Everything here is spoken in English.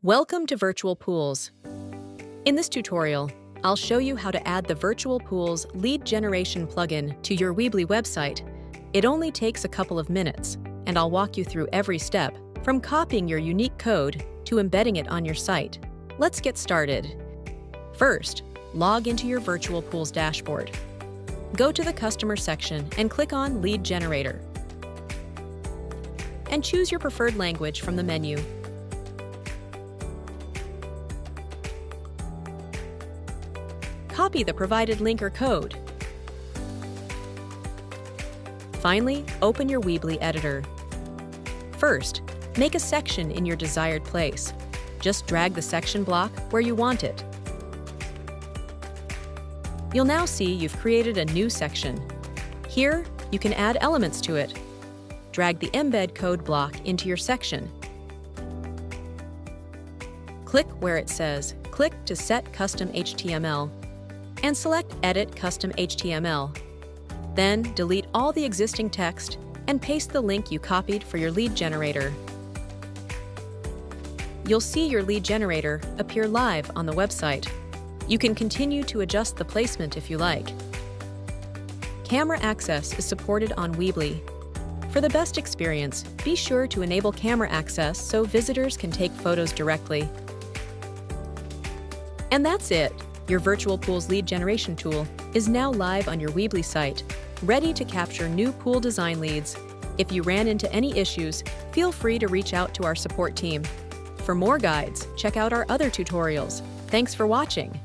Welcome to Virtual Pools. In this tutorial, I'll show you how to add the Virtual Pools lead generation plugin to your Weebly website. It only takes a couple of minutes, and I'll walk you through every step, from copying your unique code to embedding it on your site. Let's get started. First, log into your Virtual Pools dashboard. Go to the Customer section and click on Lead Generator. And choose your preferred language from the menu. Copy the provided link or code. Finally, open your Weebly editor. First, make a section in your desired place. Just drag the section block where you want it. You'll now see you've created a new section. Here, you can add elements to it. Drag the embed code block into your section. Click where it says Click to set custom HTML and select Edit Custom HTML. Then delete all the existing text and paste the link you copied for your lead generator. You'll see your lead generator appear live on the website. You can continue to adjust the placement if you like. Camera access is supported on Weebly. For the best experience, be sure to enable camera access so visitors can take photos directly. And that's it! Your Virtual Pools lead generation tool is now live on your Weebly site, ready to capture new pool design leads. If you ran into any issues, feel free to reach out to our support team. For more guides, check out our other tutorials. Thanks for watching!